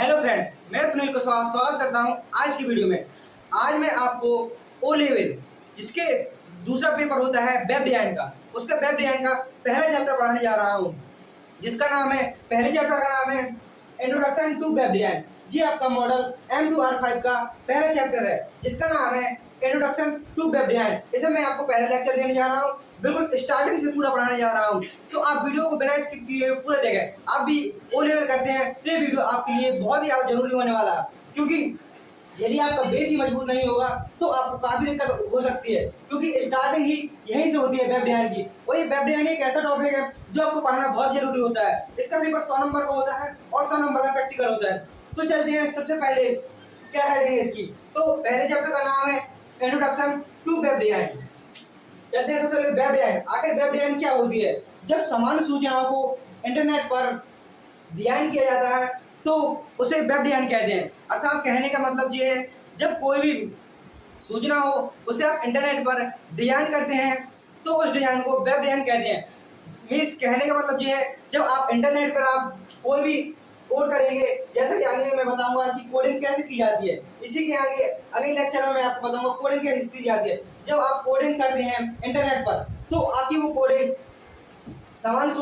Hello friends, मैं सुनील को स्वागत करता हूं आज की वीडियो में। आज मैं आपको ओ लेवल जिसके दूसरा पेपर होता है वेब डिजाइन का, उसका वेब डिजाइन का पहला चैप्टर पढ़ाने जा रहा हूं, जिसका नाम है, पहले चैप्टर का नाम है इंट्रोडक्शन टू वेब डिजाइन। जी आपका मॉडल M2R5 का पहला चैप्टर है, जिसका नाम है इंट्रोडक्शन टू वेब डिजाइन। इसे मैं आपको पहला लेक्चर देने जा रहा हूँ, बिल्कुल स्टार्टिंग से पूरा पढ़ाने जा रहा हूँ, तो आप वीडियो को बिना स्किप किए पूरा देखें। आप भी ओ लेवल करते हैं तो ये वीडियो आपके लिए बहुत ही ज़्यादा जरूरी होने वाला है, क्योंकि यदि आपका बेस ही मजबूत नहीं होगा तो आपको काफ़ी दिक्कत हो सकती है, क्योंकि स्टार्टिंग ही यहीं से होती है वेब डिजाइन की। वही वेब डिजाइन एक ऐसा टॉपिक है जो आपको पढ़ना बहुत जरूरी होता है। इसका पेपर 100 नंबर का होता है और 100 नंबर का प्रैक्टिकल होता है। तो चलते हैं, सबसे पहले क्या हेडिंग है इसकी। तो पहले चैप्टर का नाम है इंट्रोडक्शन टू वेब डिजाइन। चलते हैं सबसे पहले वेब डिजाइन। आखिर वेब डिजाइन क्या होती है? जब सामान्य सूचनाओं को इंटरनेट पर डिजाइन किया जाता है तो उसे वेब डिजाइन कहते हैं। अर्थात कहने का मतलब ये है, जब कोई भी सूचना हो उसे आप इंटरनेट पर डिजाइन करते हैं तो उस डिजाइन को वेब डिजाइन कहते हैं। मीन्स कहने का मतलब ये है, जब आप इंटरनेट पर आप कोई भी कोड करेंगे, जैसा कि आगे मैं बताऊंगा कि कोडिंग कैसे की जाती है, इसी के आगे अगले लेक्चर में मैं आपको बताऊंगा कोडिंग कैसे की जाती है। जब आप कोडिंग करते हैं इंटरनेट पर तो आपकी वो कोडिंग सामान्य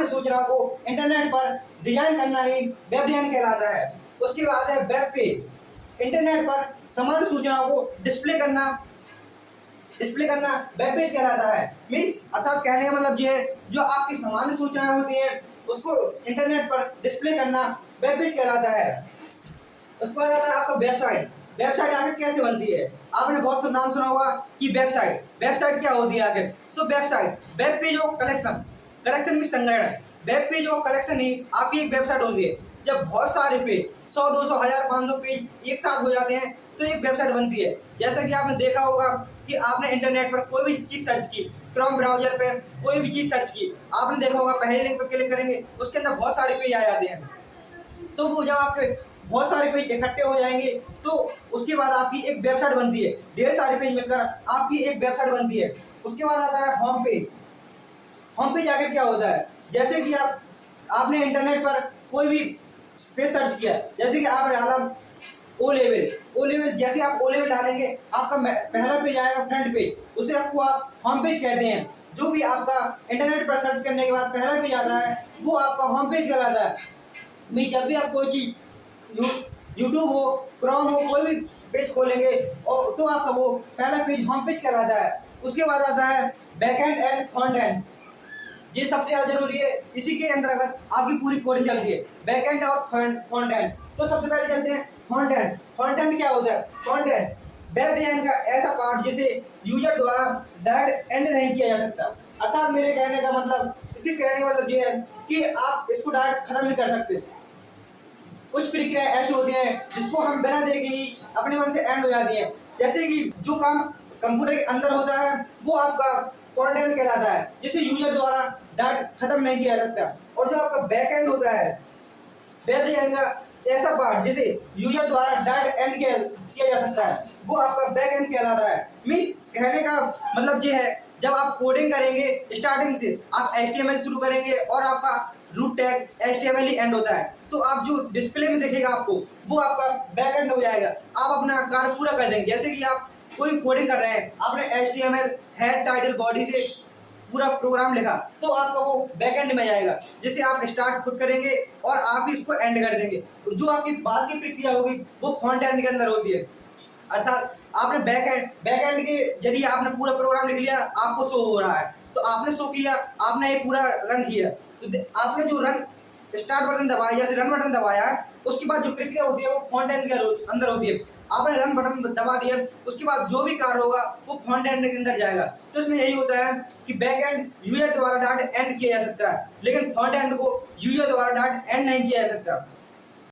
सूचना को इंटरनेट पर डिजाइन करना ही वेब डिजाइन कहलाता है। उसके बाद है वेब पेज। इंटरनेट पर सामान्य सूचनाओं को डिस्प्ले करना वेब पेज कहलाता है। मीन्स अर्थात कहने का मतलब ये है, जो आपकी सामान्य सूचनाएं होती हैं उसको इंटरनेट पर डिस्प्ले करना वेब पेज कहलाता है। उसके बाद आता है आपका वेबसाइट। वेबसाइट आखिर कैसे बनती है? आपने बहुत सा नाम सुना होगा कि वेबसाइट क्या होती है आखिर। तो वेबसाइट वेब पेज और कलेक्शन में संग्रहण है। वेब पेज और कलेक्शन ही आपकी एक वेबसाइट होती है। जब बहुत सारे पेज 100, 200, 1000, 500 पेज एक साथ हो जाते हैं तो एक वेबसाइट बनती है। जैसा कि आपने देखा होगा कि आपने इंटरनेट पर कोई भी चीज़ सर्च की, क्रोम ब्राउजर पे कोई भी चीज़ सर्च की, आपने देखा होगा पहले लिंक पर क्लिक करेंगे उसके अंदर बहुत सारे पेज आ जाते हैं। तो वो जब आपके बहुत सारे पेज इकट्ठे हो जाएंगे तो उसके बाद आपकी एक वेबसाइट बनती है। ढेर सारे पेज मिलकर आपकी एक वेबसाइट बनती है। उसके बाद आता है होम पेज। होम पेज आखिर क्या होता है? जैसे कि आपने इंटरनेट पर कोई भी पेज सर्च किया, जैसे कि आपने डाला ओ लेवल। जैसे आप ओ लेवल डालेंगे आपका पहला पेज आएगा फ्रंट पेज, उसे आपको आप होम पेज कहते हैं। जो भी आपका इंटरनेट पर सर्च करने के बाद पहला पेज आता है वो आपका होम पेज कहलाता है। जब भी आप कोई चीज़ यूट्यूब हो, क्रोम हो, कोई भी पेज खोलेंगे और तो आपका वो पहला पेज होम पेज कहलाता है। उसके बाद आता है बैकएंड एंड फ्रंट एंड। ये सबसे ज़्यादा जरूरी है, इसी के अंतर्गत आपकी पूरी कोडिंग चलती है, बैकएंड और फ्रंट एंड। तो सबसे पहले चलते हैं फ्रंट एंड। फ्रंट एंड क्या होता है? फ्रंट एंड वेब डिजाइन का ऐसा पार्ट जिसे यूजर द्वारा डायरेक्ट एंड नहीं किया जा सकता। अर्थात मेरे कहने का मतलब, इसके कहने का मतलब ये है कि आप इसको डायरेक्ट खत्म नहीं कर सकते। कुछ प्रक्रिया ऐसी होती हैं जिसको हम बिना देखे ही अपने मन से एंड हो जाती है। जैसे कि जो काम कंप्यूटर के अंदर होता है वो आपका फ्रंट एंड कहलाता है, जिसे यूजर द्वारा डायरेक्ट खत्म नहीं किया जा सकता। और जो आपका बैक एंड होता है वेब डिजाइन का ऐसा पार्ट जिसे यूजर द्वारा डायरेक्ट एंड किया जा सकता है, वो आपका बैक एंड कहलाता है। मीन्स कहने का मतलब ये है, जब आप कोडिंग करेंगे स्टार्टिंग से आप HTML शुरू करेंगे और आपका रूट टैग HTML ही एंड होता है, तो आप जो डिस्प्ले में देखेगा आपको वो आपका बैक एंड हो जाएगा। आप अपना कार्य पूरा कर देंगे। जैसे कि आप कोई कोडिंग कर रहे हैं, आपने HTML हेड टाइटल बॉडी से पूरा प्रोग्राम लिखा तो आपका वो बैक एंड में जाएगा, जिसे आप स्टार्ट खुद करेंगे और आप ही इसको एंड कर देंगे। जो आपकी बाद की प्रक्रिया होगी वो फ्रंट एंड के अंदर होती है। अर्थात आपने बैक एंड के जरिए आपने पूरा प्रोग्राम लिख लिया, आपको शो हो रहा है तो आपने शो किया, आपने ये पूरा रन किया, तो आपने जो रन स्टार्ट बटन दबाया, जैसे रन बटन दबाया है, उसके बाद जो प्रक्रिया होती है वो फ्रंट एंड के अंदर होती है। आपने रन बटन दबा दिया, उसके बाद जो भी कार्य होगा वो फ्रंट एंड के अंदर जाएगा। तो इसमें यही होता है कि बैक एंड यूजर द्वारा डायरेक्ट एंड किया जा सकता है, लेकिन फ्रंट एंड को यूजर द्वारा डायरेक्ट एंड नहीं किया जा सकता।